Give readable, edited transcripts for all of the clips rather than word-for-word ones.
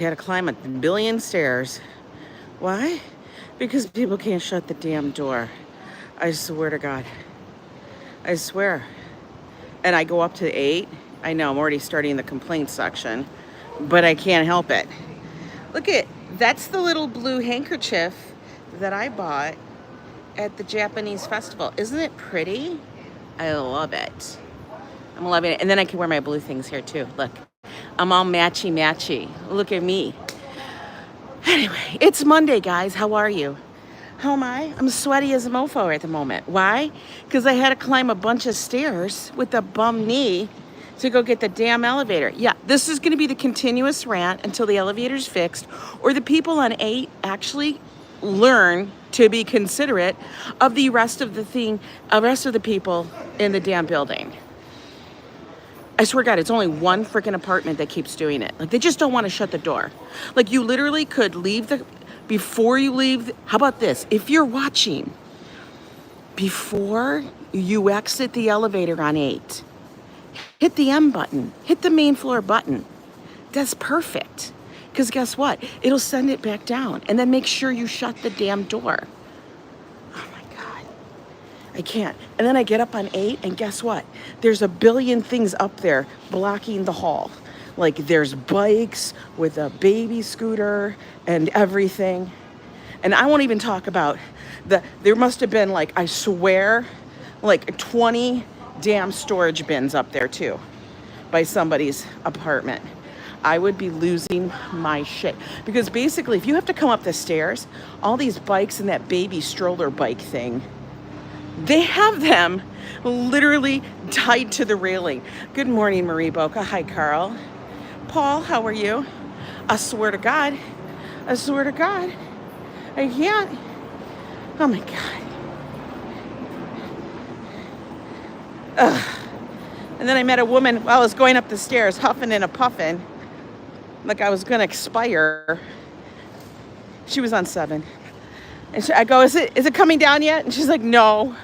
had to climb a billion stairs. Why? Because people can't shut the damn door. I swear to God. I swear. And I go up to 8. I know I'm already starting the complaint section, but I can't help it. Look at, that's the little blue handkerchief that I bought at the Japanese festival. Isn't it pretty? I love it. I'm loving it. And then I can wear my blue things here too. Look, I'm all matchy-matchy. Look at me. Anyway, it's Monday, guys. How are you? How am I? I'm sweaty as a mofo at the moment. Why? Because I had to climb a bunch of stairs with a bum knee to go get the damn elevator. Yeah, this is going to be the continuous rant until the elevator's fixed or the people on 8 actually learn to be considerate of the rest of the people in the damn building. I swear to God, it's only one freaking apartment that keeps doing it. Like, they just don't want to shut the door. Like, you literally could leave before you leave. How about this? If you're watching, before you exit the elevator on 8, hit the M button, hit the main floor button. That's perfect. Because guess what? It'll send it back down. And then make sure you shut the damn door. Oh my God. I can't. And then I get up on 8 and guess what? There's a billion things up there blocking the hall. Like there's bikes with a baby scooter and everything. And I won't even talk about there must have been like, I swear, like 20 damn storage bins up there too by somebody's apartment. I would be losing my shit. Because basically, if you have to come up the stairs, all these bikes and that baby stroller bike thing, they have them literally tied to the railing. Good morning, Marie Bocca. Hi, Carl. Paul, how are you? I swear to God. I swear to God. I can't. Oh my God. Ugh. And then I met a woman while I was going up the stairs, huffing and a puffing, like I was gonna expire. She was on 7. And I go, is it coming down yet? And she's like, no.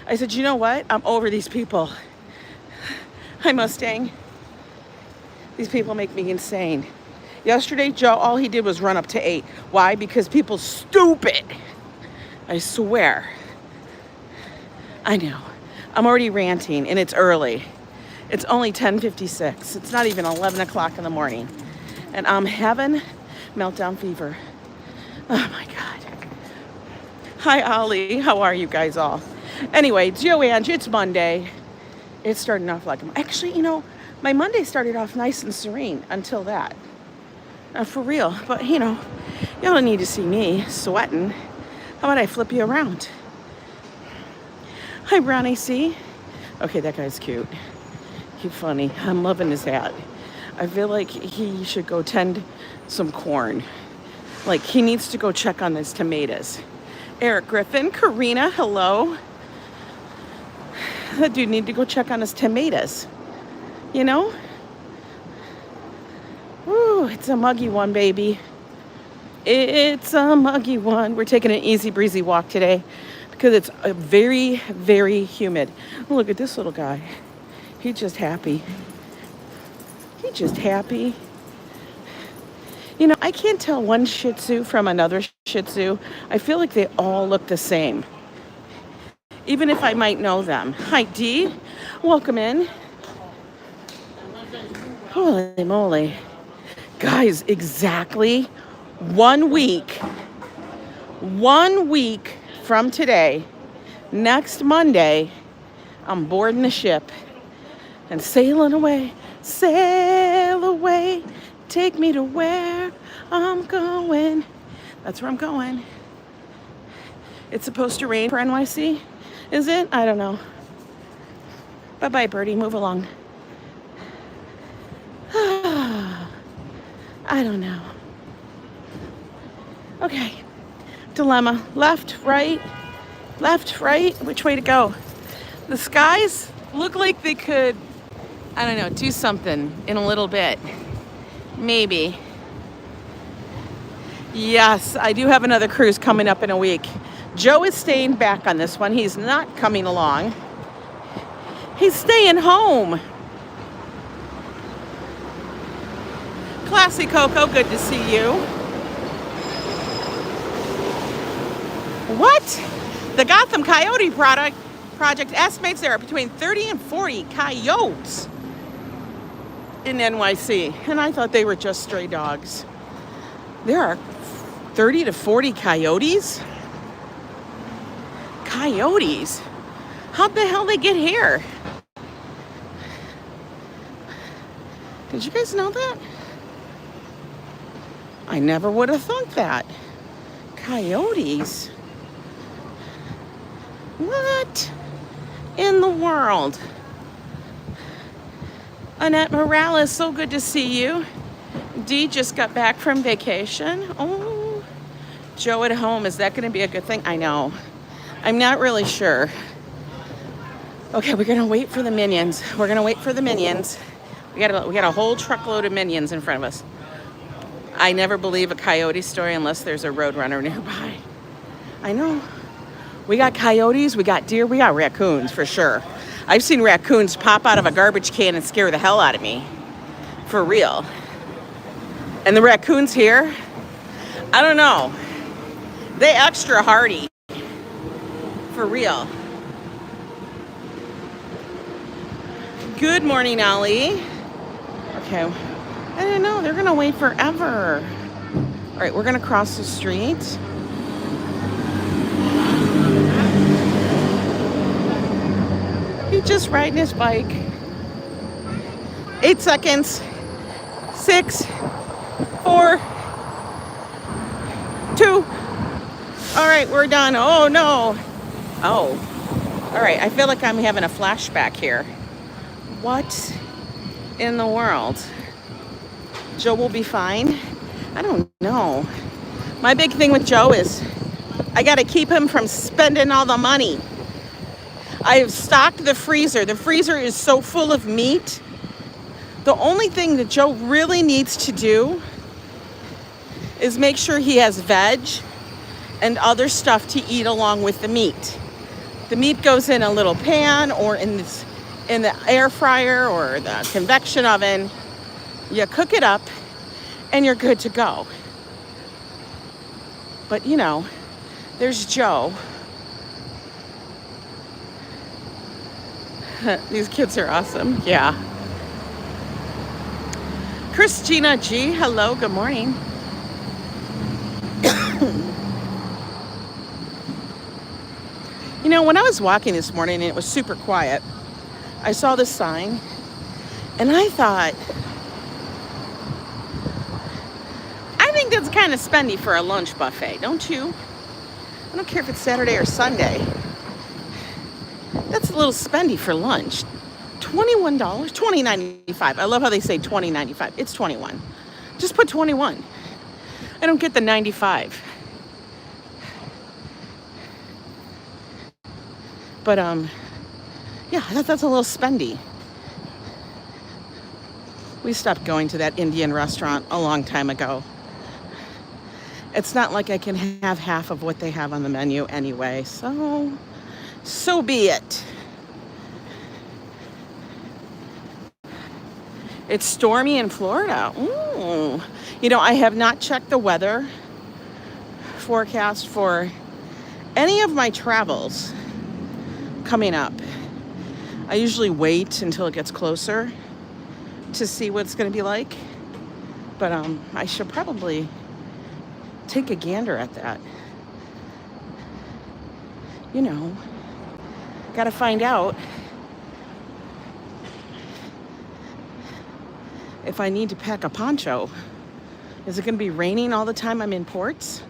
I said, you know what? I'm over these people. Hi, Mustang. These people make me insane. Yesterday, Joe, all he did was run up to 8. Why? Because people stupid. I swear. I know. I'm already ranting and it's early. It's only 10:56. It's not even 11 o'clock in the morning. And I'm having meltdown fever. Oh my God. Hi, Ollie. How are you guys all? Anyway, Joanne, it's Monday. It's starting off like, actually, you know, my Monday started off nice and serene until that. For real. But, you know, you don't need to see me sweating. How about I flip you around? Hi, Brown AC. Okay, that guy's cute. He's funny. I'm loving his hat. I feel like he should go tend some corn. Like, he needs to go check on his tomatoes. Eric Griffin, Karina, hello. That dude need to go check on his tomatoes. You know? Ooh, it's a muggy one, baby. It's a muggy one. We're taking an easy breezy walk today because it's very, very humid. Look at this little guy. He's just happy. He's just happy. You know, I can't tell one Shih Tzu from another Shih Tzu. I feel like they all look the same, even if I might know them. Hi, Dee. Welcome in. Holy moly. Guys, exactly 1 week. 1 week from today, next Monday, I'm boarding the ship and sailing away. Sail away. Take me to where I'm going. That's where I'm going. It's supposed to rain for NYC. Is it? I don't know. Bye-bye, birdie. Move along. I don't know. Okay. Dilemma. Left, right. Left, right. Which way to go? The skies look like they could, I don't know, do something in a little bit. Maybe. Yes, I do have another cruise coming up in a week. Joe is staying back on this one. He's not coming along. He's staying home. Classy Coco, good to see you. What? The Gotham Coyote project estimates there are between 30 and 40 coyotes in NYC. And I thought they were just stray dogs. There are 30 to 40 coyotes? Coyotes? How the hell they get here? Did you guys know that? I never would have thought that. Coyotes? What in the world? Annette Morales, so good to see you. Dee just got back from vacation. Oh, Joe at home, is that going to be a good thing? I know. I'm not really sure. Okay, we're going to wait for the minions. We're going to wait for the minions. We got a whole truckload of minions in front of us. I never believe a coyote story unless there's a roadrunner nearby. I know. We got coyotes, we got deer, we got raccoons for sure. I've seen raccoons pop out of a garbage can and scare the hell out of me. For real. And the raccoons here, I don't know. They extra hardy. For real. Good morning, Ollie. Okay. I don't know. They're going to wait forever. All right, we're going to cross the street. He's just riding his bike. 8 seconds. 6, 4, 2. All right, we're done. Oh, no. Oh. All right, I feel like I'm having a flashback here. What in the world? Joe will be fine? I don't know. My big thing with Joe is I got to keep him from spending all the money. I have stocked the freezer. The freezer is so full of meat. The only thing that Joe really needs to do is make sure he has veg and other stuff to eat along with the meat. The meat goes in a little pan or in the air fryer or the convection oven. You cook it up and you're good to go. But you know, there's Joe. These kids are awesome. Yeah. Christina G, hello, good morning. You know, when I was walking this morning and it was super quiet, I saw this sign and I thought, I think that's kind of spendy for a lunch buffet, don't you? I don't care if it's Saturday or Sunday. That's a little spendy for lunch. $21, $20.95. I love how they say $20.95. It's 21. Just put 21. I don't get the 95. But yeah, that's a little spendy. We stopped going to that Indian restaurant a long time ago. It's not like I can have half of what they have on the menu anyway, so be it. It's stormy in Florida. Ooh. You know, I have not checked the weather forecast for any of my travels coming up. I usually wait until it gets closer to see what it's going to be like. But I should probably take a gander at that. You know, got to find out if I need to pack a poncho. Is it going to be raining all the time I'm in ports?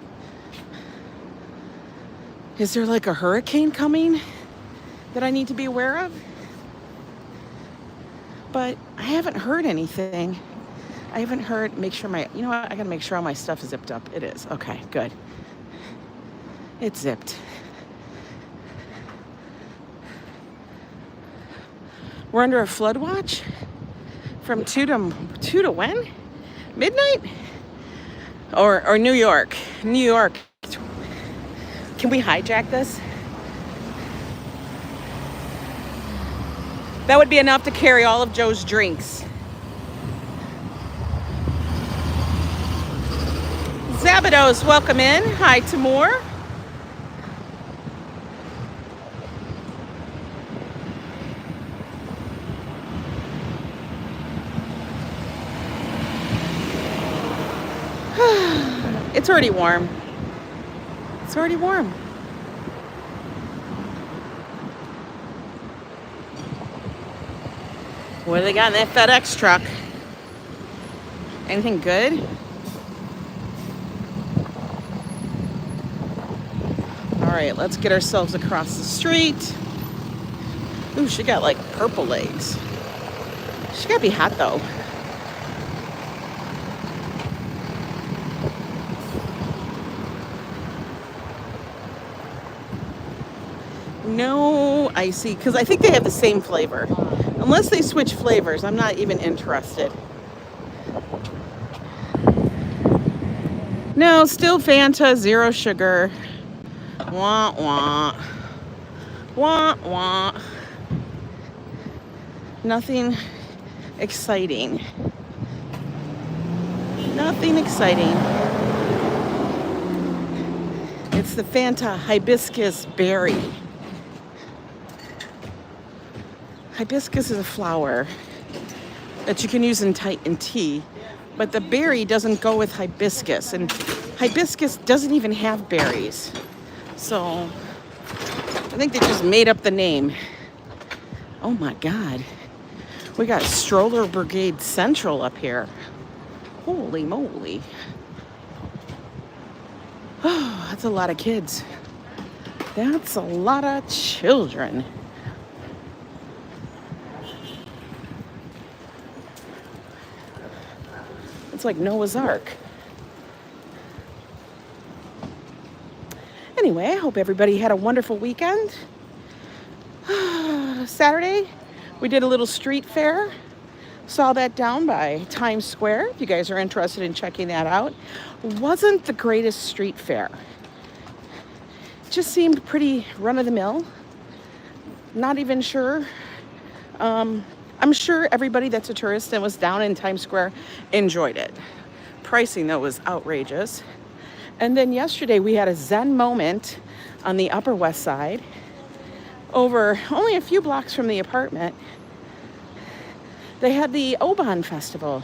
Is there like a hurricane coming that I need to be aware of? But I haven't heard anything. I haven't heard, make sure you know what? I gotta make sure all my stuff is zipped up. It is. Okay, good. It's zipped. We're under a flood watch from 2 to when? Midnight? Or New York. New York. Can we hijack this? That would be enough to carry all of Joe's drinks. Szabados, welcome in. Hi, Timur. It's already warm. It's already warm. What do they got in that FedEx truck? Anything good? All right, let's get ourselves across the street. Ooh, she got like purple legs. She gotta be hot though. No icy, because I think they have the same flavor. Unless they switch flavors, I'm not even interested. No, still Fanta, zero sugar. Wah, wah. Wah, wah. Nothing exciting. Nothing exciting. It's the Fanta hibiscus berry. Hibiscus is a flower that you can use in tea, but the berry doesn't go with hibiscus, and hibiscus doesn't even have berries. So I think they just made up the name. Oh my God. We got Stroller Brigade Central up here. Holy moly. Oh, that's a lot of kids. That's a lot of children. It's like Noah's Ark. Anyway, I hope everybody had a wonderful weekend. Saturday, we did a little street fair. Saw that down by Times Square. If you guys are interested in checking that out. Wasn't the greatest street fair. Just seemed pretty run-of-the-mill. Not even sure. I'm sure everybody that's a tourist and was down in Times Square enjoyed it. Pricing, though, was outrageous. And then yesterday we had a Zen moment on the Upper West Side, over only a few blocks from the apartment. They had the Oban Festival.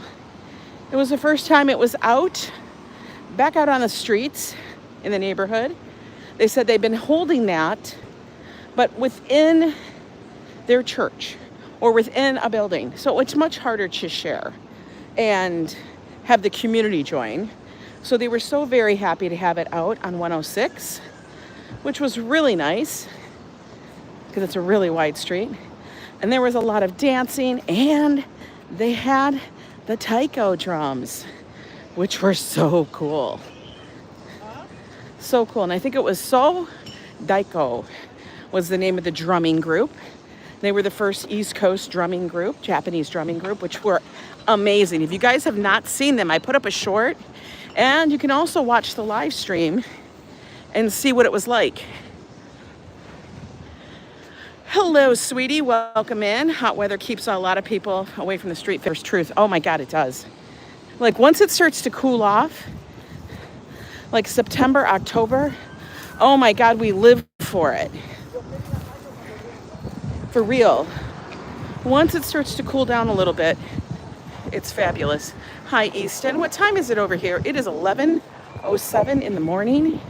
It was the first time it was back out on the streets in the neighborhood. They said they've been holding that, but within their church or within a building. So it's much harder to share and have the community join. So they were so very happy to have it out on 106, which was really nice because it's a really wide street. And there was a lot of dancing, and they had the taiko drums, which were so cool. So cool. And I think it was So Daiko was the name of the drumming group. They were the first East Coast drumming group, Japanese drumming group, which were amazing. If you guys have not seen them, I put up a short, and you can also watch the live stream and see what it was like. Hello, sweetie. Welcome in. Hot weather keeps a lot of people away from the street. There's truth. Oh my God, it does. Like once it starts to cool off, like September, October, oh my God, we live for it. For real. Once it starts to cool down a little bit, it's fabulous. Hi, Easton. What time is it over here? It is 11:07 in the morning.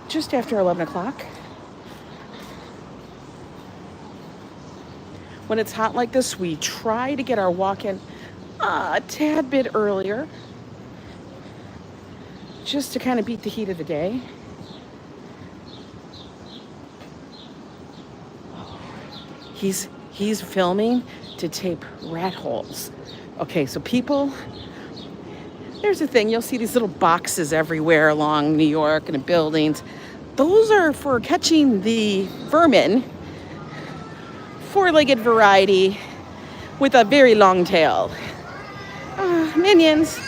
Just after 11 o'clock. When it's hot like this, we try to get our walk in a tad bit earlier, just to kind of beat the heat of the day. He's filming to tape rat holes. Okay, so people, there's the thing, you'll see these little boxes everywhere along New York and in buildings. Those are for catching the vermin, four-legged variety with a very long tail. Minions.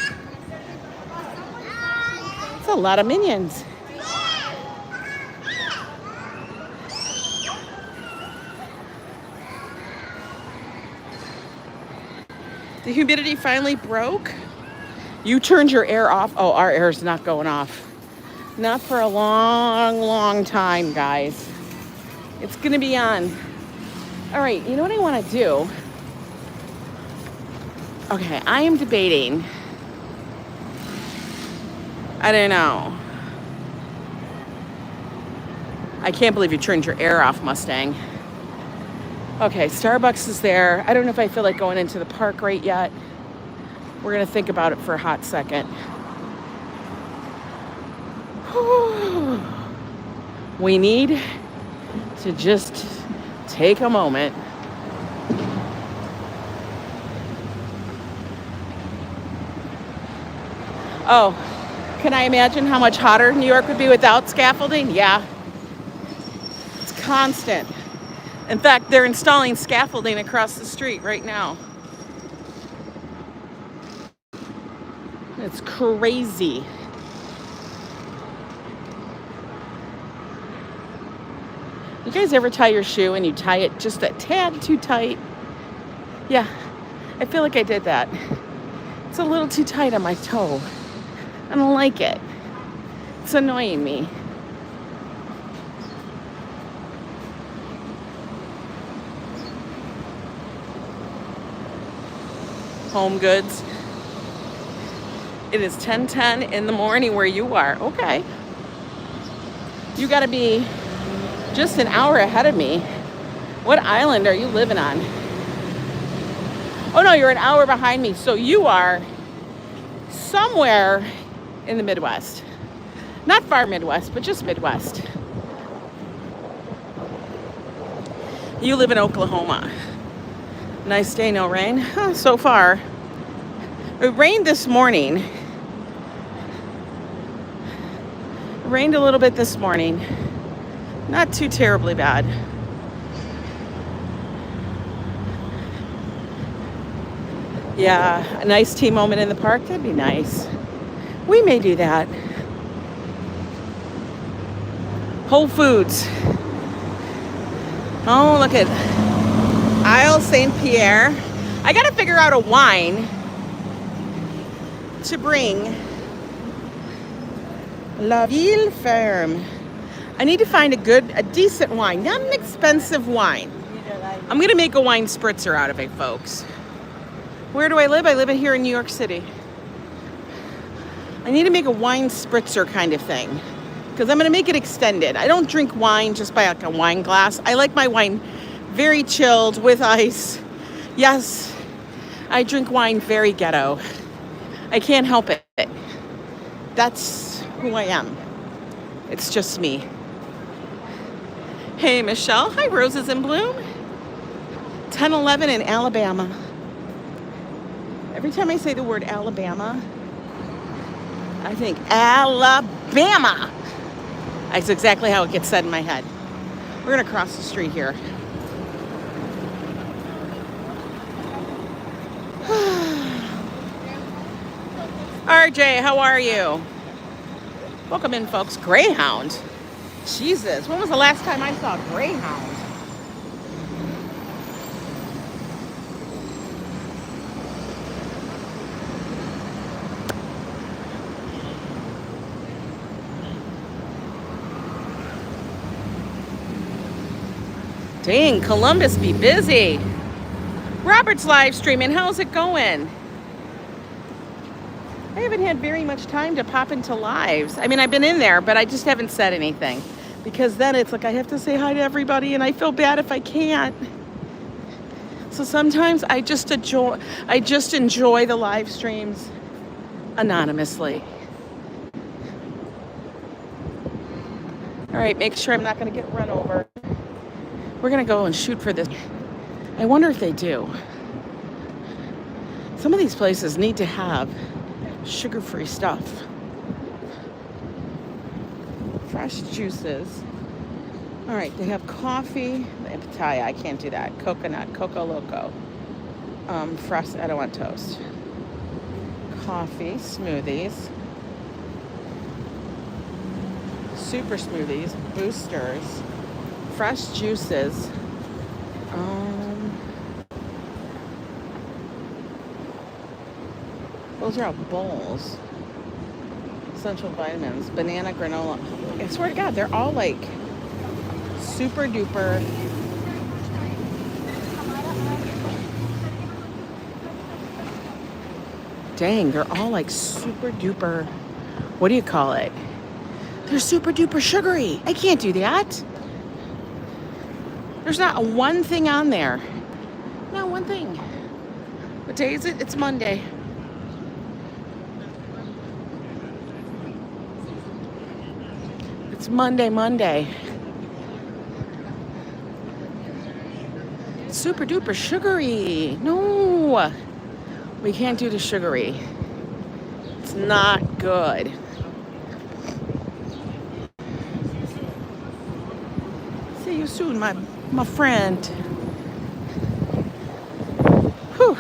It's a lot of minions. The humidity finally broke. You turned your air off. Oh, our air's not going off. Not for a long, long time, guys. It's gonna be on. All right, you know what I wanna do? Okay, I am debating. I don't know. I can't believe you turned your air off, Mustang. Okay, Starbucks is there. I don't know if I feel like going into the park right yet. We're gonna think about it for a hot second. We need to just take a moment. Oh, can I imagine how much hotter New York would be without scaffolding? Yeah. It's constant. In fact, they're installing scaffolding across the street right now. It's crazy. You guys ever tie your shoe and you tie it just a tad too tight? Yeah, I feel like I did that. It's a little too tight on my toe. I don't like it. It's annoying me. Home Goods. It is 10:10 in the morning where you are. Okay. You gotta be just an hour ahead of me. What island are you living on? Oh no, you're an hour behind me. So you are somewhere in the Midwest. Not far Midwest, but just Midwest. You live in Oklahoma. Nice day, no rain. Huh, so far. It rained this morning. It rained a little bit this morning. Not too terribly bad. Yeah, a nice tea moment in the park, that'd be nice. We may do that. Whole Foods. Oh, look at Isle St. Pierre. I gotta figure out a wine to bring. La Ville Ferme. I need to find a decent wine, not an expensive wine. I'm gonna make a wine spritzer out of it, folks. Where do I live? I live here in New York City. I need to make a wine spritzer kind of thing because I'm gonna make it extended. I don't drink wine just by like a wine glass. I like my wine very chilled with ice. Yes, I drink wine very ghetto. I can't help it. That's who I am. It's just me. Hey, Michele. Hi, Roses in Bloom. 10:11 in Alabama. Every time I say the word Alabama, I think Alabama. That's exactly how it gets said in my head. We're gonna cross the street here. RJ, how are you? Welcome in, folks. Greyhound. Jesus, when was the last time I saw a greyhound? Dang, Columbus be busy. Robert's live streaming. How's it going? I haven't had very much time to pop into lives. I mean, I've been in there, but I just haven't said anything. Because then it's like I have to say hi to everybody and I feel bad if I can't. So sometimes I just enjoy the live streams anonymously. All right, make sure I'm not gonna get run over. We're gonna go and shoot for this. I wonder if they do. Some of these places need to have sugar-free stuff. Fresh juices. All right, they have coffee. Pitaya, I can't do that. Coconut, Coco Loco. Fresh, I don't want toast. Coffee, smoothies. Super smoothies, boosters. Fresh juices. Those are all bowls. Essential vitamins, banana granola. I swear to God, they're all like super duper. Dang, they're all like super duper. What do you call it? They're super duper sugary. I can't do that. There's not one thing on there. Not one thing. What day is it? It's Monday. It's Monday. Super duper sugary. No, we can't do the sugary. It's not good. See you soon, my friend. Whew.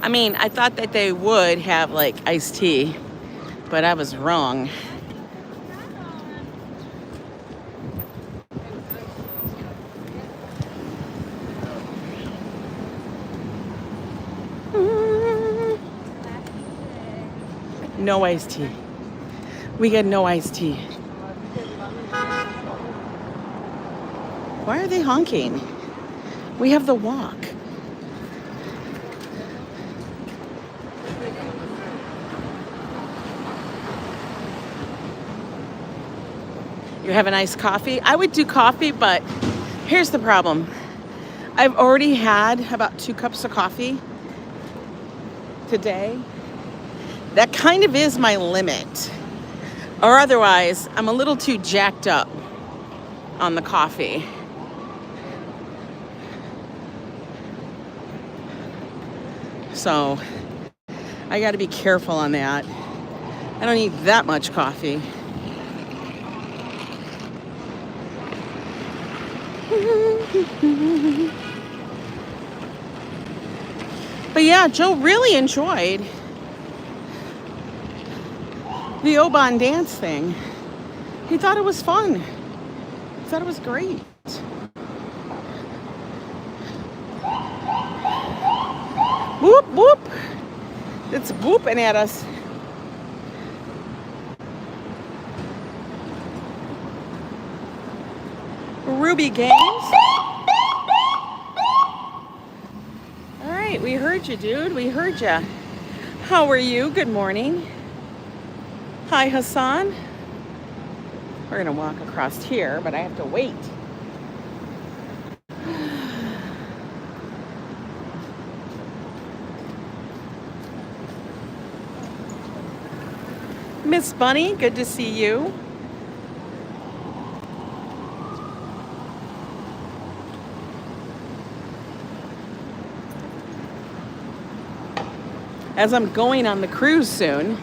I mean, I thought that they would have like iced tea, but I was wrong. No iced tea. We get no iced tea. Why are they honking? We have the walk. You have an iced coffee? I would do coffee, but here's the problem. I've already had about 2 cups of coffee today. That kind of is my limit. Or otherwise, I'm a little too jacked up on the coffee. So I got to be careful on that. I don't need that much coffee. But yeah, Joe really enjoyed the Oban dance thing. He thought it was fun. He thought it was great. Whoop, whoop. It's whooping at us. Ruby Games. All right, we heard you, dude. We heard you. How are you? Good morning. Hi, Hassan. We're gonna walk across here, but I have to wait. Miss Bunny, good to see you. As I'm going on the cruise soon,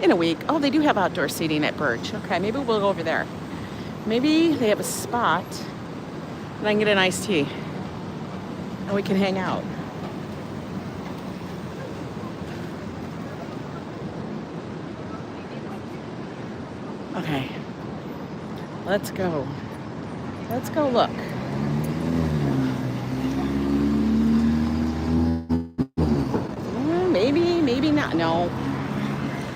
in a week. Oh, they do have outdoor seating at Birch. Okay, maybe we'll go over there. Maybe they have a spot and I can get an iced tea and we can hang out. Okay, let's go. Let's go look. Maybe, maybe not. No.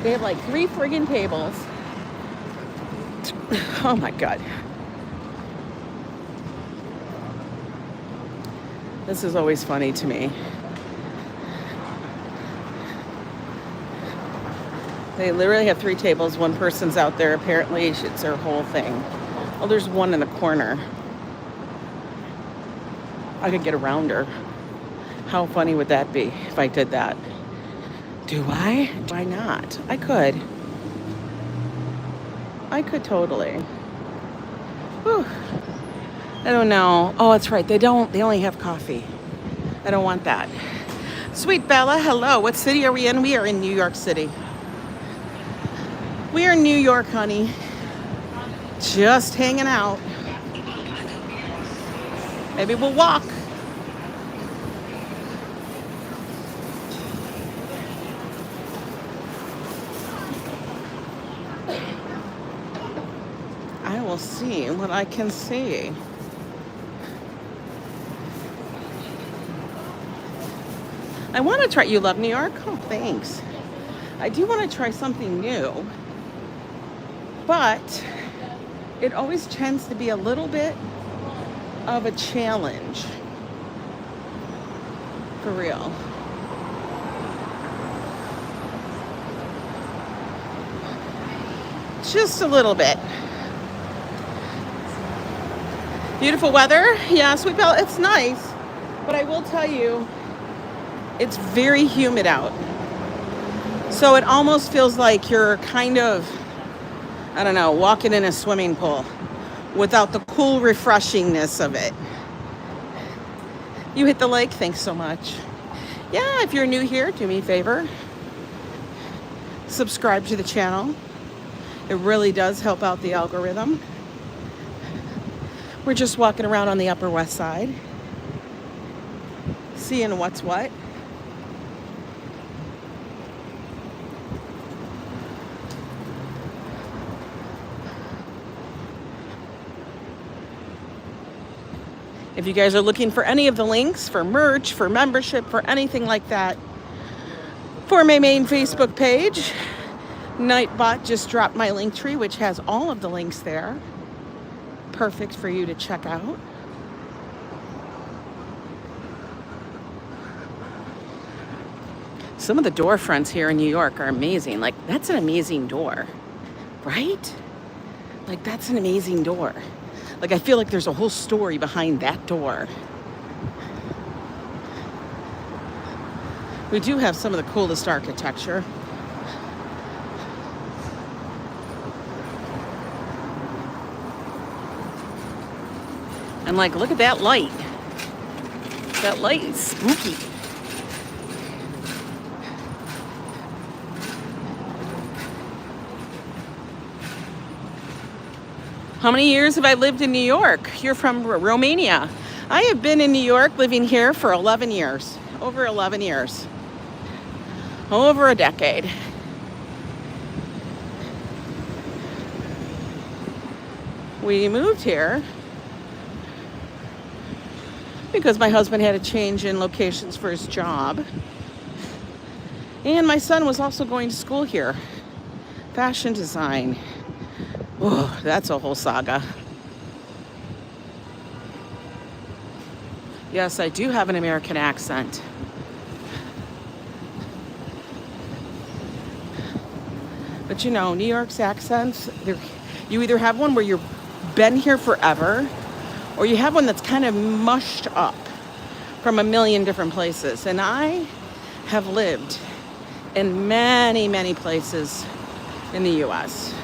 They have like 3 friggin' tables. Oh my God. This is always funny to me. They literally have 3 tables. One person's out there. Apparently it's their whole thing. Oh, there's one in the corner. I could get around her. How funny would that be if I did that? Do I? Why not? I could. I could totally. Whew. I don't know. Oh, that's right. They only have coffee. I don't want that. Sweet Bella, hello. What city are we in? We are in New York City. We are in New York, honey. Just hanging out. Maybe we'll walk. I will see what I can see. I want to try, you love New York? Oh, thanks. I do want to try something new, but it always tends to be a little bit of a challenge. For real. Just a little bit. Beautiful weather. Yeah, Sweet Belle, it's nice. But I will tell you, it's very humid out. So it almost feels like you're kind of, I don't know, walking in a swimming pool without the cool refreshingness of it. You hit the lake, thanks so much. Yeah, if you're new here, do me a favor. Subscribe to the channel. It really does help out the algorithm. We're just walking around on the Upper West Side, seeing what's what. If you guys are looking for any of the links for merch, for membership, for anything like that, for my main Facebook page, Nightbot just dropped my link tree, which has all of the links there. Perfect for you to check out. Some of the door fronts here in New York are amazing. Like, that's an amazing door, right? Like, that's an amazing door. Like, I feel like there's a whole story behind that door. We do have some of the coolest architecture. And like, look at that light. That light is spooky. How many years have I lived in New York? You're from Romania. I have been in New York, living here for 11 years. Over 11 years. Over a decade. We moved here because my husband had a change in locations for his job. And my son was also going to school here. Fashion design. Oh, that's a whole saga. Yes, I do have an American accent. But you know, New York's accents, you either have one where you've been here forever, or you have one that's kind of mushed up from a million different places. And I have lived in many, many places in the US.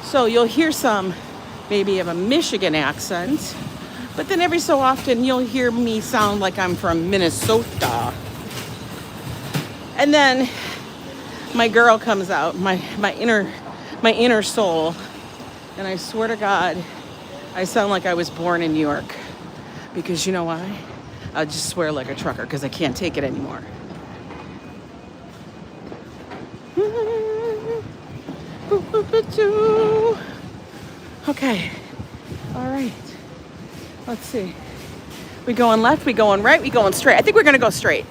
So you'll hear some maybe of a Michigan accent, but then every so often you'll hear me sound like I'm from Minnesota. And then my girl comes out, my inner soul, and I swear to God, I sound like I was born in New York. Because you know why? I just swear like a trucker because I can't take it anymore. Okay, all right, let's see. We going left, we going right, we going straight. I think we're gonna go straight.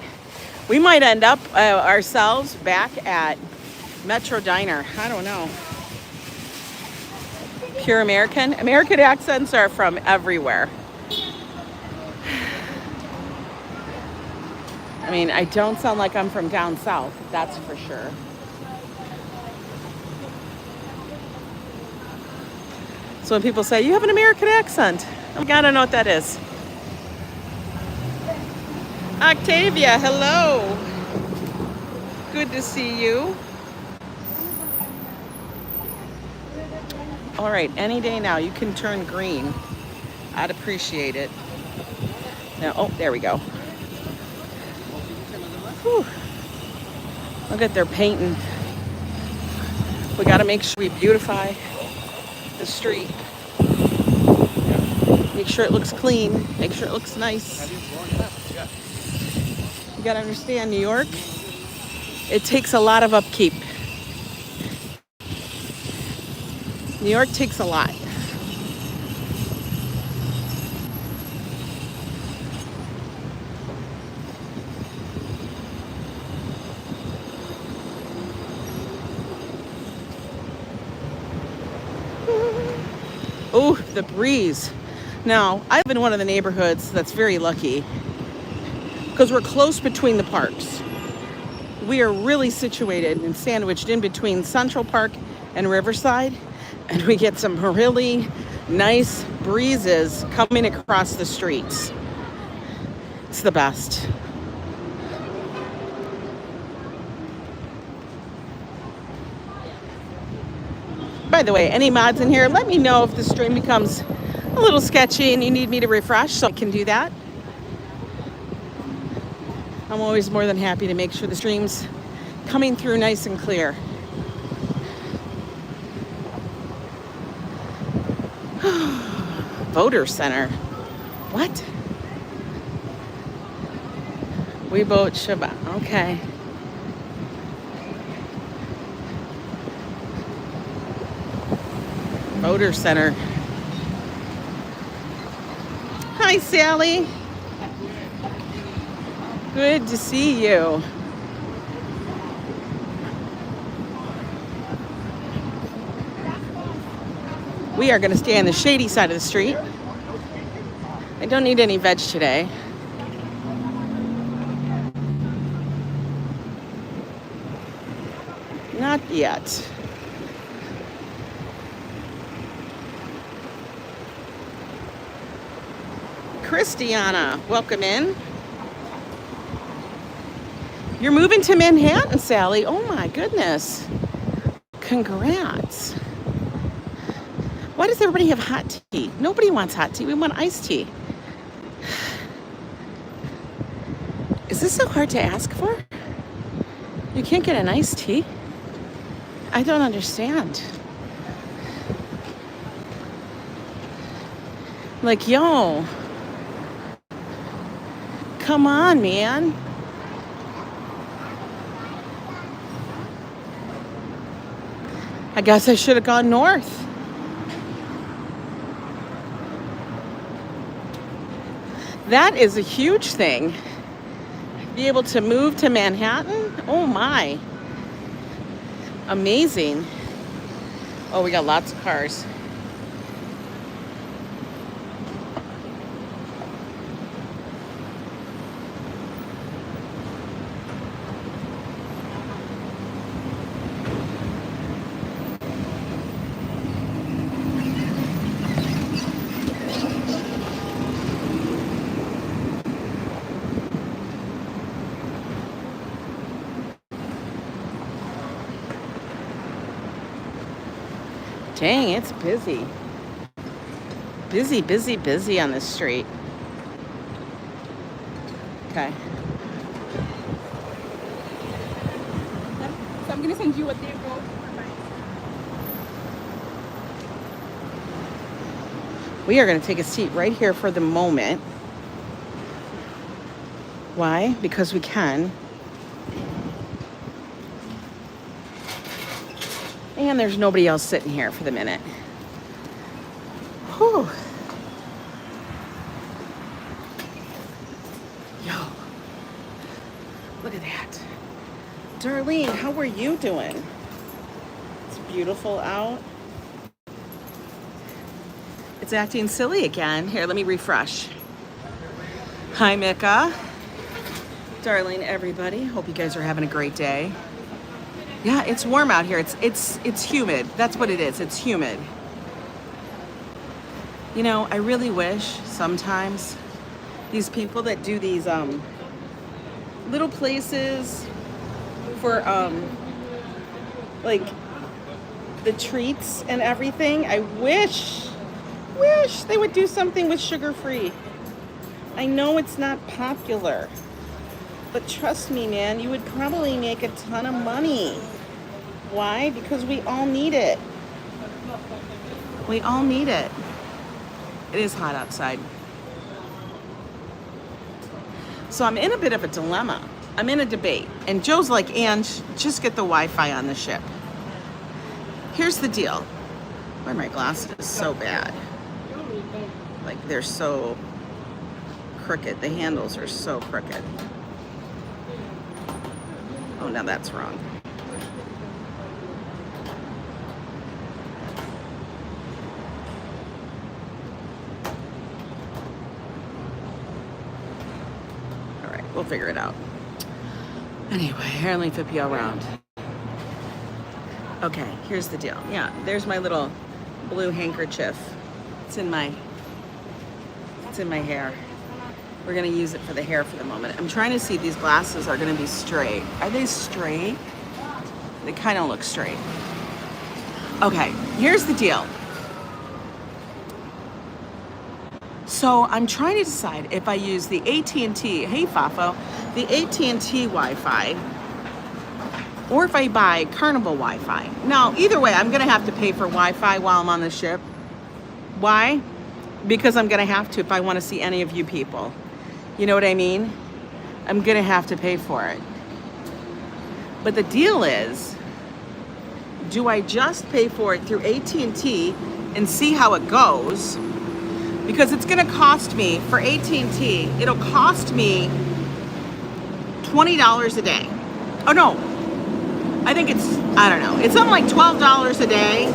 We might end up ourselves back at Metro Diner. I don't know. Pure American. American accents are from everywhere. I mean, I don't sound like I'm from down south, that's for sure. So when people say, you have an American accent, I gotta know what that is. Octavia, hello. Good to see you. All right, any day now, you can turn green. I'd appreciate it. Now, oh, there we go. Whew. Look at they're painting. We gotta make sure we beautify the street. Make sure it looks clean. Make sure it looks nice. You gotta understand, New York, it takes a lot of upkeep. New York takes a lot. Oh, the breeze. Now, I live in one of the neighborhoods that's very lucky because we're close between the parks. We are really situated and sandwiched in between Central Park and Riverside, and we get some really nice breezes coming across the streets. It's the best. By the way, any mods in here, let me know if the stream becomes a little sketchy and you need me to refresh so I can do that. I'm always more than happy to make sure the stream's coming through nice and clear. Voter Center. What? We vote Szabados. Okay. Voter Center. Hi, Sally. Good to see you. We are going to stay on the shady side of the street. I don't need any veg today. Not yet. Christiana, welcome in. You're moving to Manhattan, Sally. Oh my goodness. Congrats. Why does everybody have hot tea? Nobody wants hot tea. We want iced tea. Is this so hard to ask for? You can't get an iced tea? I don't understand. Like, yo. Come on, man. I guess I should have gone north. That is a huge thing. Be able to move to Manhattan? Oh my. Amazing. Oh, we got lots of cars. Dang, it's busy. Busy, busy, busy on this street. Okay. So I'm gonna send you what they wrote. We are going to take a seat right here for the moment. Why? Because we can. And there's nobody else sitting here for the minute. Whew. Yo. Look at that. Darlene, how are you doing? It's beautiful out. It's acting silly again. Here, let me refresh. Hi, Micka. Darlene, everybody. Hope you guys are having a great day. Yeah, it's warm out here. It's humid. That's what it is. It's humid. You know, I really wish sometimes these people that do these little places for like the treats and everything, I wish they would do something with sugar-free. I know it's not popular. But trust me, man, you would probably make a ton of money. Why? Because we all need it. We all need it. It is hot outside. So I'm in a bit of a dilemma. I'm in a debate. And Joe's like, and just get the Wi-Fi on the ship. Here's the deal. Why are my glasses so bad? Like, they're so crooked. The handles are so crooked. Oh, now that's wrong. We'll figure it out. Anyway, let me flip you around. Okay, here's the deal. Yeah, there's my little blue handkerchief. It's in my hair. We're gonna use it for the hair for the moment. I'm trying to see if these glasses are gonna be straight. Are they straight? They kind of look straight. Okay, here's the deal. So I'm trying to decide if I use the AT&T, hey Fafo, the AT&T Wi-Fi, or if I buy Carnival Wi-Fi. Now, either way, I'm gonna have to pay for Wi-Fi while I'm on the ship. Why? Because I'm gonna have to if I wanna see any of you people. You know what I mean? I'm gonna have to pay for it. But the deal is, do I just pay for it through AT&T and see how it goes? Because it's gonna cost me, for AT&T, it'll cost me $20 a day. Oh no, I think it's, I don't know. It's something like $12 a day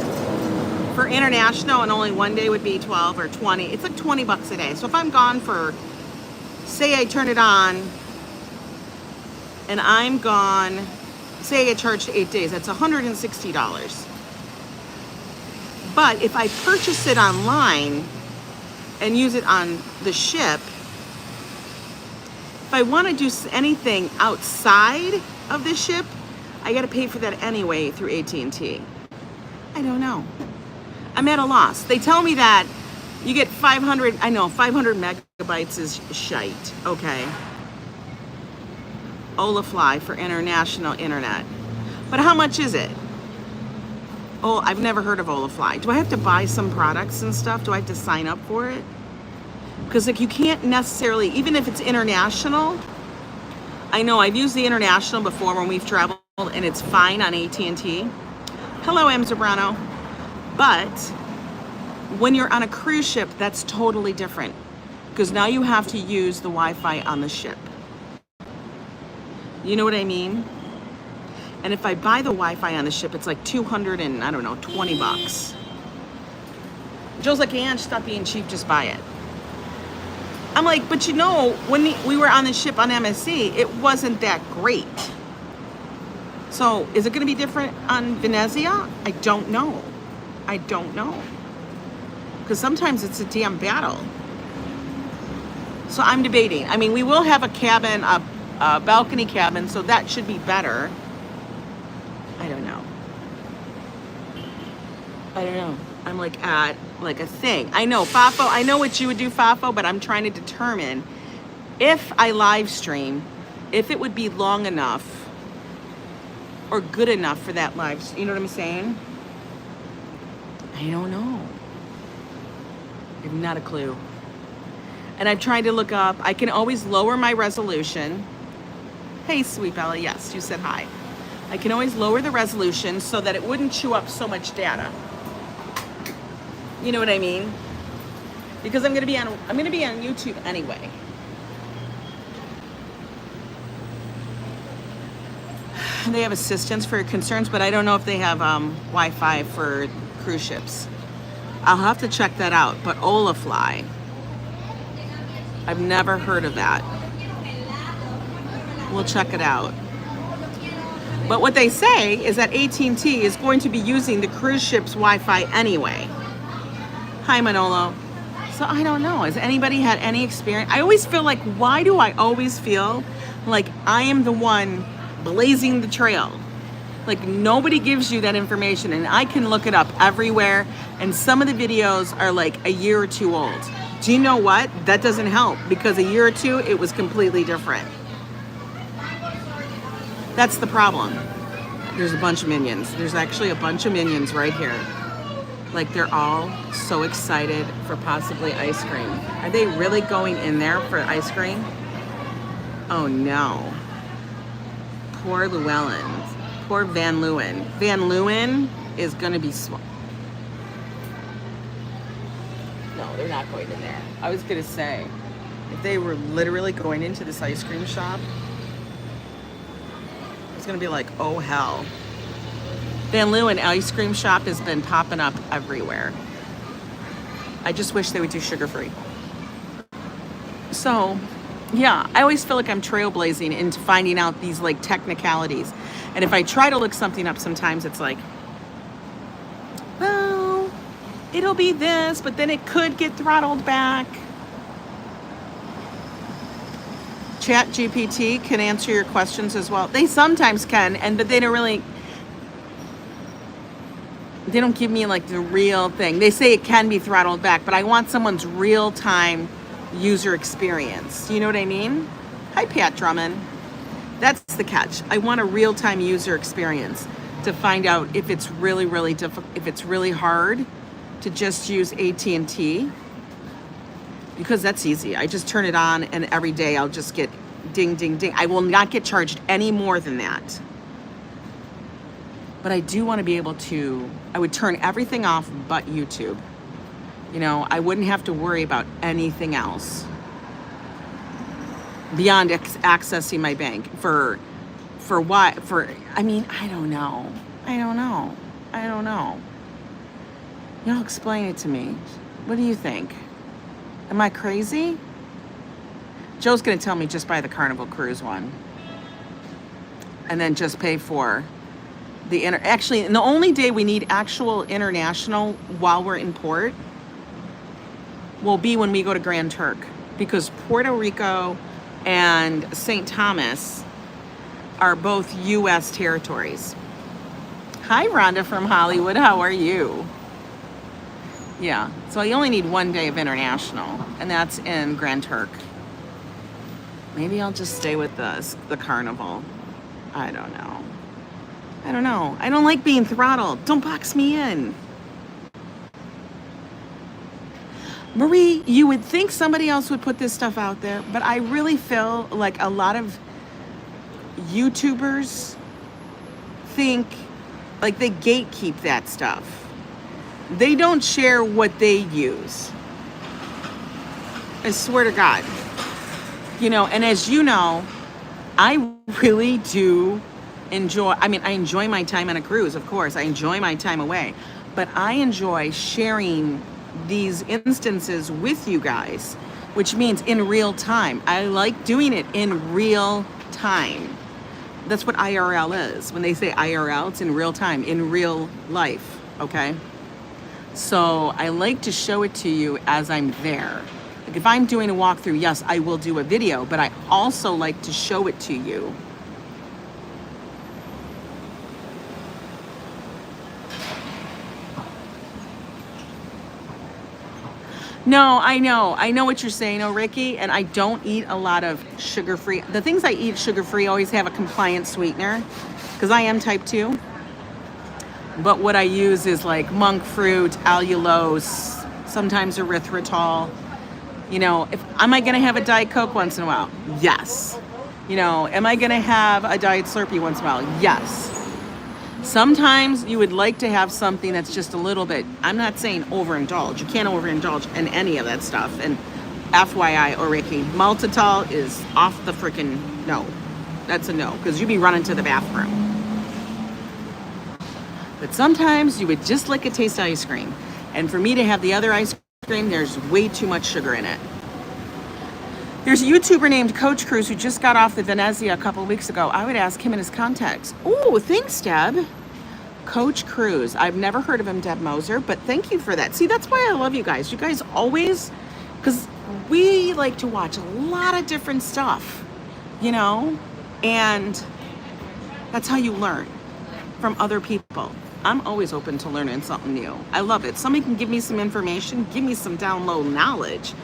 for international, and only one day would be 12 or 20. It's like 20 bucks a day. So if I'm gone for, say I turn it on and I'm gone, say I get charged 8 days, that's $160. But if I purchase it online and use it on the ship, if I want to do anything outside of the ship, I got to pay for that anyway through AT&T. I don't know. I'm at a loss. They tell me that you get 500, I know 500 megabytes is shite, okay. Olafly for international internet. But how much is it? Oh, I've never heard of Olafly. Do I have to buy some products and stuff? Do I have to sign up for it? Because like you can't necessarily, even if it's international, I know I've used the international before when we've traveled and it's fine on AT&T. Hello, Zambrano. But when you're on a cruise ship, that's totally different because now you have to use the Wi-Fi on the ship. You know what I mean? And if I buy the Wi-Fi on the ship, it's like 200 and I don't know, 20 bucks. Joe's like, Ange, stop being cheap, just buy it. I'm like, but you know, when we were on the ship on MSC, it wasn't that great. So is it gonna be different on Venezia? I don't know. I don't know. Because sometimes it's a damn battle. So I'm debating. I mean, we will have a cabin, a balcony cabin, so that should be better. I don't know. I don't know. I'm like at like a thing. I know, Fafo, I know what you would do, Fafo, but I'm trying to determine if I live stream, if it would be long enough or good enough for that live, you know what I'm saying? I don't know. I have not a clue. And I've tried to look up, I can always lower my resolution. Hey, sweet Bella, yes, you said hi. I can always lower the resolution so that it wouldn't chew up so much data. You know what I mean? Because I'm gonna be on YouTube anyway. They have assistance for your concerns, but I don't know if they have Wi-Fi for cruise ships. I'll have to check that out. But Olafly, I've never heard of that. We'll check it out. But what they say is that AT&T is going to be using the cruise ship's Wi-Fi anyway. Hi, Manolo. So I don't know. Has anybody had any experience? I always feel like, why do I always feel like I am the one blazing the trail? Like nobody gives you that information, and I can look it up everywhere, and some of the videos are like a year or two old. Do you know what? That doesn't help, because a year or two, it was completely different. That's the problem. There's a bunch of minions. There's actually a bunch of minions right here. Like they're all so excited for possibly ice cream. Are they really going in there for ice cream? Oh no. Poor Llewellyn. Poor Van Leeuwen. Van Leeuwen is gonna be No, they're not going in there. I was gonna say, if they were literally going into this ice cream shop, it's gonna be like, oh hell. Van Leeuwen ice cream shop has been popping up everywhere. I just wish they would do sugar-free. So, Yeah, I always feel like I'm trailblazing into finding out these like technicalities. And if I try to look something up, sometimes it's like, well, it'll be this, but then it could get throttled back. Chat GPT can answer your questions as well. They sometimes can, but they don't give me like the real thing. They say it can be throttled back, but I want someone's real-time user experience. You know what I mean? Hi, Pat Drummond. That's the catch. I want a real-time user experience to find out if it's really, really difficult, if it's really hard to just use AT&T, because that's easy. I just turn it on and every day I'll just get ding, ding, ding. I will not get charged any more than that. But I do want to be able to, I would turn everything off but YouTube. You know, I wouldn't have to worry about anything else beyond accessing my bank for what, I mean, I don't know. Y'all explain it to me. What do you think? Am I crazy? Joe's gonna tell me just buy the Carnival Cruise one. And then just pay for the actually, and the only day we need actual international while we're in port will be when we go to Grand Turk, because Puerto Rico and St. Thomas are both U.S. territories. Hi, Rhonda from Hollywood. How are you? Yeah, so I only need one day of international, and that's in Grand Turk. Maybe I'll just stay with the Carnival. I don't know. I don't like being throttled. Don't box me in. Marie, you would think somebody else would put this stuff out there, but I really feel like a lot of YouTubers think like they gatekeep that stuff. They don't share what they use. I swear to God. You know, and as you know, I really do enjoy, I enjoy my time on a cruise, of course. I enjoy my time away, but I enjoy sharing these instances with you guys, which means in real time. I like doing it in real time. That's what IRL is. When they say IRL, it's in real time, in real life, okay? So I like to show it to you as I'm there. Like if I'm doing a walkthrough, yes, I will do a video, but I also like to show it to you. No, I know what you're saying, oh Ricky, and I don't eat a lot of sugar-free. The things I eat sugar-free always have a compliant sweetener, because I am type 2. But what I use is like monk fruit, allulose, sometimes erythritol. You know, am I gonna have a Diet Coke once in a while? Yes. You know, am I gonna have a Diet Slurpee once in a while? Yes. Sometimes you would like to have something that's just a little bit, I'm not saying overindulge. You can't overindulge in any of that stuff. And FYI, Oriki, maltitol is off the freaking no. That's a no, because you'd be running to the bathroom. But sometimes you would just like a taste of ice cream. And for me to have the other ice cream, there's way too much sugar in it. There's a YouTuber named Coach Cruz who just got off the Venezia a couple of weeks ago. I would ask him and his contacts. Oh, thanks, Deb. Coach Cruz. I've never heard of him, Deb Moser, but thank you for that. See, that's why I love you guys. You guys always, because we like to watch a lot of different stuff, you know, and that's how you learn from other people. I'm always open to learning something new. I love it. Somebody can give me some information, give me some download knowledge.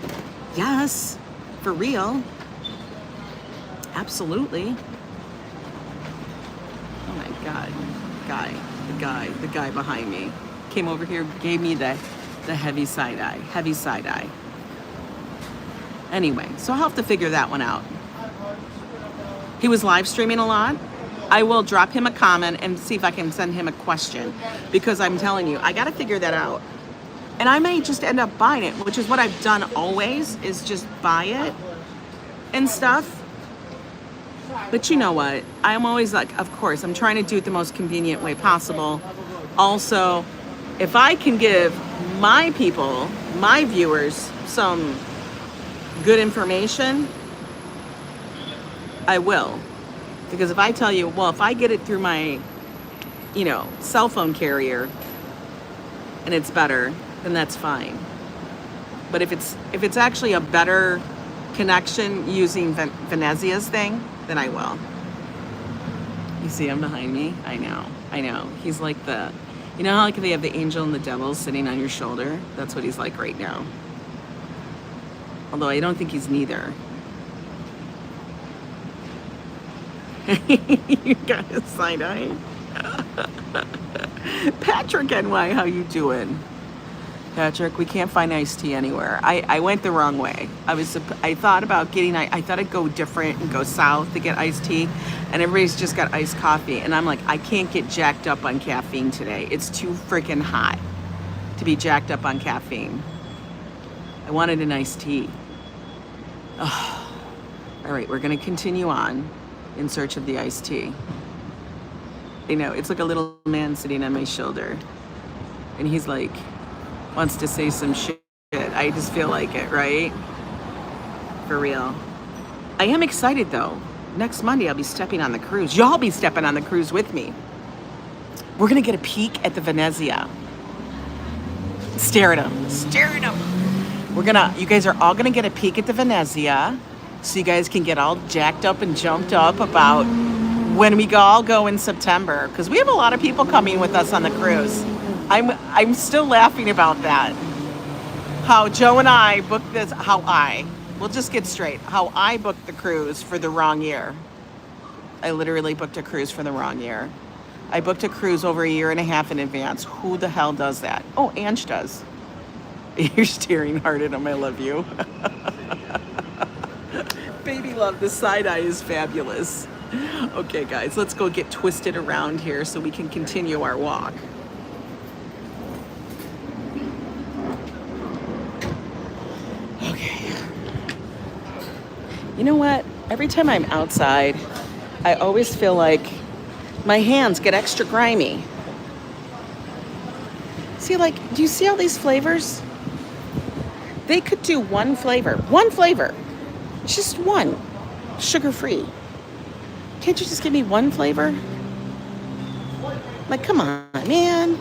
Yes. For real. Absolutely. Oh my God. The guy behind me came over here, gave me the heavy side eye. Anyway, so I'll have to figure that one out. He was live streaming a lot. I will drop him a comment and see if I can send him a question, because I'm telling you, I got to figure that out. And I may just end up buying it, which is what I've done always, is just buy it and stuff. But you know what? I'm always like, of course, I'm trying to do it the most convenient way possible. Also, if I can give my people, my viewers, some good information, I will. Because if I tell you, well, if I get it through my, you know, cell phone carrier and it's better, then that's fine. But if it's actually a better connection using Venezia's thing, then I will. You see him behind me? I know. He's like the, you know how like they have the angel and the devil sitting on your shoulder? That's what he's like right now. Although I don't think he's neither. You got his side eye. Patrick NY, how you doing? Patrick, we can't find iced tea anywhere. I went the wrong way. I thought about getting, I thought I'd go different and go south to get iced tea, and everybody's just got iced coffee. And I'm like, I can't get jacked up on caffeine today. It's too freaking hot to be jacked up on caffeine. I wanted an iced tea. Oh. All right, we're gonna continue on in search of the iced tea. You know, it's like a little man sitting on my shoulder, and he's like, wants to say some shit. I just feel like it, right? For real. I am excited though. Next Monday, I'll be stepping on the cruise. Y'all be stepping on the cruise with me. We're gonna get a peek at the Venezia. Stare at them. Stare at them. You guys are all gonna get a peek at the Venezia, so you guys can get all jacked up and jumped up about when we all go in September, because we have a lot of people coming with us on the cruise. I'm still laughing about that. How Joe and I booked this, we'll just get straight. How I booked the cruise for the wrong year. I literally booked a cruise for the wrong year. I booked a cruise over 1.5 years in advance. Who the hell does that? Oh, Ange does. You're staring hard at him, I love you. Baby love, the side eye is fabulous. Okay guys, let's go get twisted around here so we can continue our walk. Okay. You know what? Every time I'm outside, I always feel like my hands get extra grimy. See, like, do you see all these flavors? They could do one flavor. Just one. Sugar-free. Can't you just give me one flavor? Like, come on, man.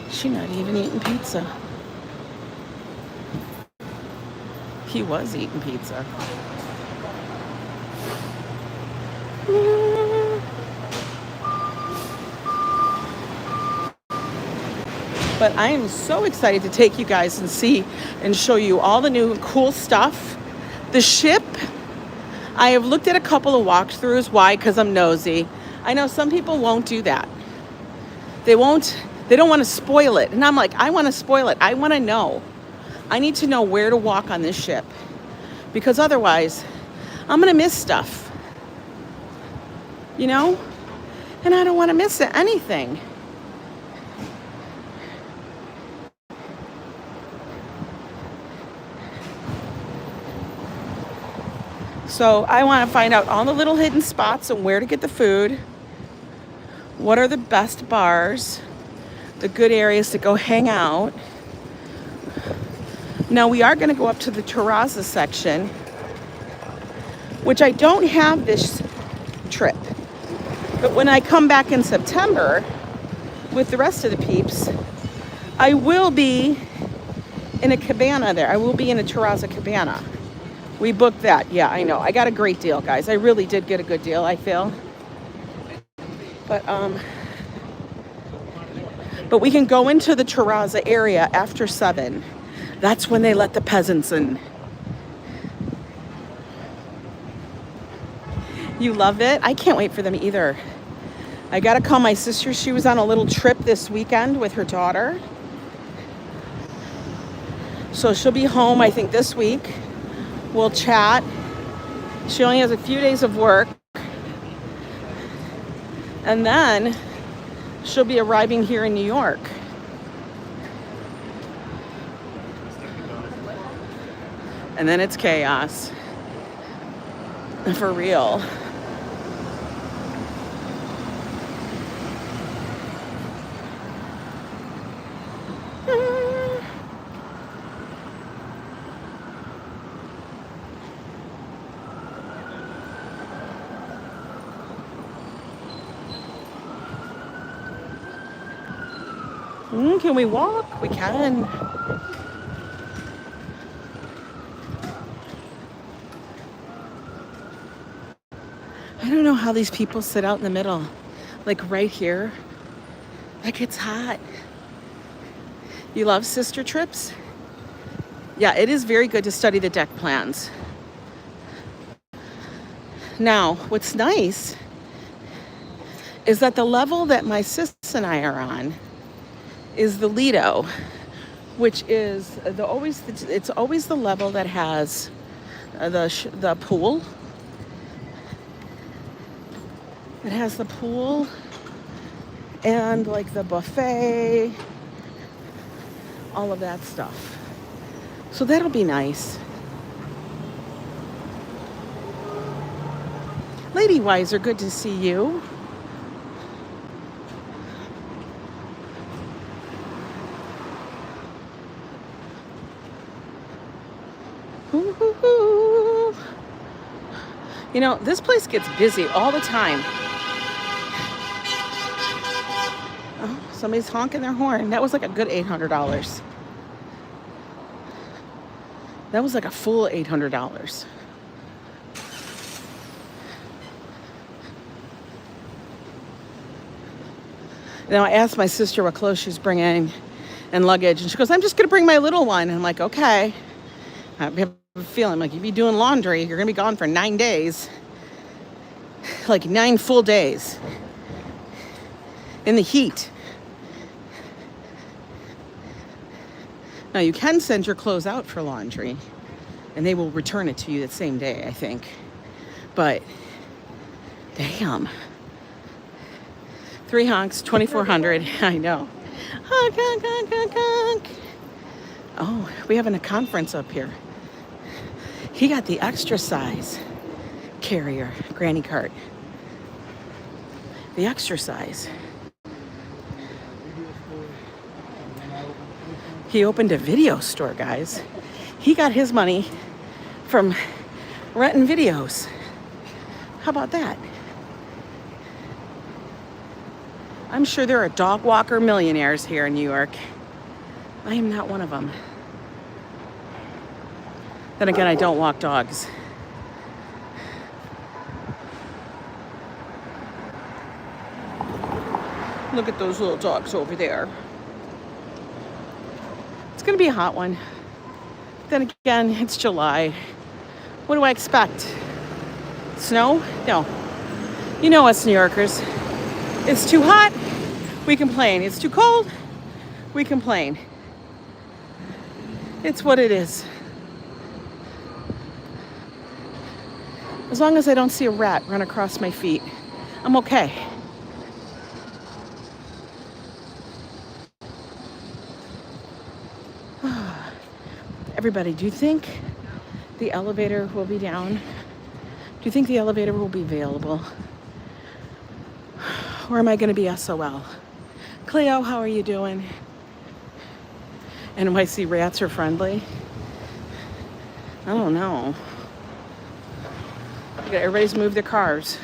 She's not even eating pizza. He was eating pizza. But I am so excited to take you guys and see and show you all the new cool stuff. The ship, I have looked at a couple of walkthroughs. Why? Because I'm nosy. I know some people won't do that. They don't want to spoil it. And I'm like, I want to spoil it. I want to know. I need to know where to walk on this ship, because otherwise I'm going to miss stuff, you know? And I don't want to miss anything. So I want to find out all the little hidden spots and where to get the food. What are the best bars, the good areas to go hang out. Now we are going to go up to the terrazza section, which I don't have this trip. But when I come back in September with the rest of the peeps, I will be in a cabana there. I will be in a terrazza cabana. We booked that. Yeah, I know. I got a great deal, guys. I really did get a good deal, I feel. But we can go into the terrazza area after 7. That's when they let the peasants in. You love it? I can't wait for them either. I got to call my sister. She was on a little trip this weekend with her daughter. So she'll be home, I think, this week. We'll chat. She only has a few days of work. And then she'll be arriving here in New York. And then it's chaos. For real. Can we walk? We can. I don't know how these people sit out in the middle, like right here. Like it's hot. You love sister trips? Yeah, it is very good to study the deck plans. Now, what's nice is that the level that my sis and I are on is the Lido, which is it's always the level that has the pool. It has the pool and like the buffet, all of that stuff. So that'll be nice. Lady Wiser, good to see you. Ooh. You know, this place gets busy all the time. Oh, somebody's honking their horn. That was like a good $800. That was like a full $800. Now I asked my sister what clothes she's bringing and luggage, and she goes, "I'm just gonna bring my little one." And I'm like, okay. I have a feeling like if you're doing laundry, you're gonna be gone for 9 days. Like 9 full days. In the heat. Now you can send your clothes out for laundry and they will return it to you the same day, I think. But damn. 3 honks, 2,400. I know. Honk, honk, honk, honk, honk. Oh, we having a conference up here. He got the extra size carrier, granny cart. The extra size. He opened a video store, guys. He got his money from renting videos. How about that? I'm sure there are dog walker millionaires here in New York. I am not one of them. Then again, I don't walk dogs. Look at those little dogs over there. It's gonna be a hot one. Then again, it's July. What do I expect? Snow? No. You know us New Yorkers. It's too hot, we complain. It's too cold, we complain. It's what it is. As long as I don't see a rat run across my feet, I'm okay. Everybody, do you think the elevator will be down? Do you think the elevator will be available? Or am I going to be SOL? Cleo, how are you doing? NYC rats are friendly? I don't know. Everybody's moved their cars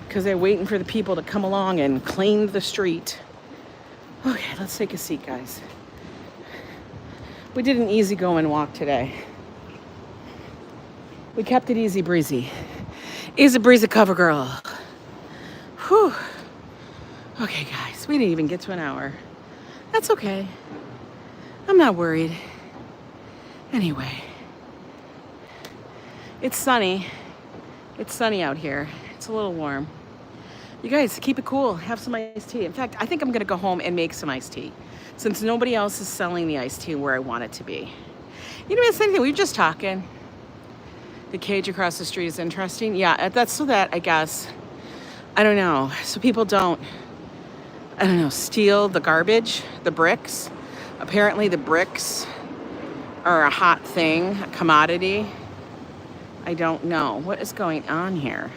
because they're waiting for the people to come along and clean the street. Okay, let's take a seat, guys. We did an easy going walk today. We kept it easy breezy. Easy breezy cover girl. Whew. Okay, guys, we didn't even get to an hour. That's okay. I'm not worried. Anyway, it's sunny. It's sunny out here. It's a little warm. You guys, keep it cool. Have some iced tea. In fact, I think I'm gonna go home and make some iced tea since nobody else is selling the iced tea where I want it to be. You know, it's anything. We were just talking. The cage across the street is interesting. Yeah, that's so that, I guess, I don't know, so people don't, I don't know, steal the garbage, the bricks. Apparently the bricks are a hot thing, a commodity. I don't know. What is going on here?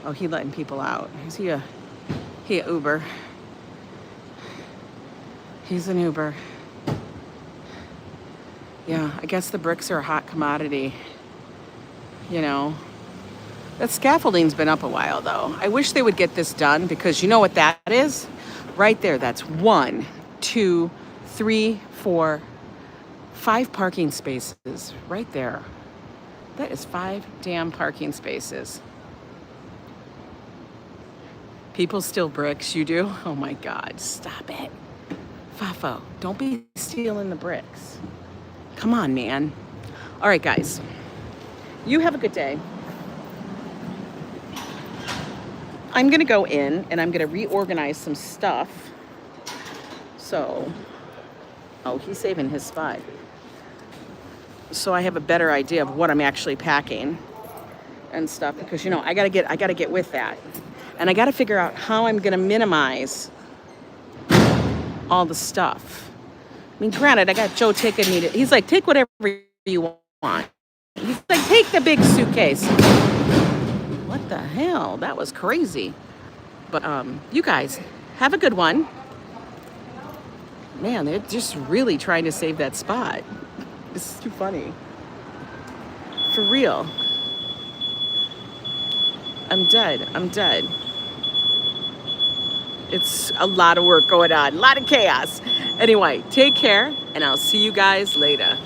Oh, he letting people out. Is he a Uber? He's an Uber. Yeah, I guess the bricks are a hot commodity. You know. That scaffolding's been up a while, though. I wish they would get this done because you know what that is? Right there, that's 1, 2, 3, 4, 5 parking spaces right there. That is 5 damn parking spaces. People steal bricks, you do? Oh my God, stop it. Fafo, don't be stealing the bricks. Come on, man. All right, guys, you have a good day. I'm gonna go in and I'm gonna reorganize some stuff. So, oh, he's saving his spot. So I have a better idea of what I'm actually packing and stuff, because you know I gotta get with that, and I gotta figure out how I'm gonna minimize all the stuff. I mean, granted, I got Joe taking me to. He's like, take whatever you want. He's like, take the big suitcase. What the hell? That was crazy. But you guys have a good one. Man, they're just really trying to save that spot. This is too funny. For real. I'm dead. I'm dead. It's a lot of work going on. A lot of chaos. Anyway, take care, and I'll see you guys later.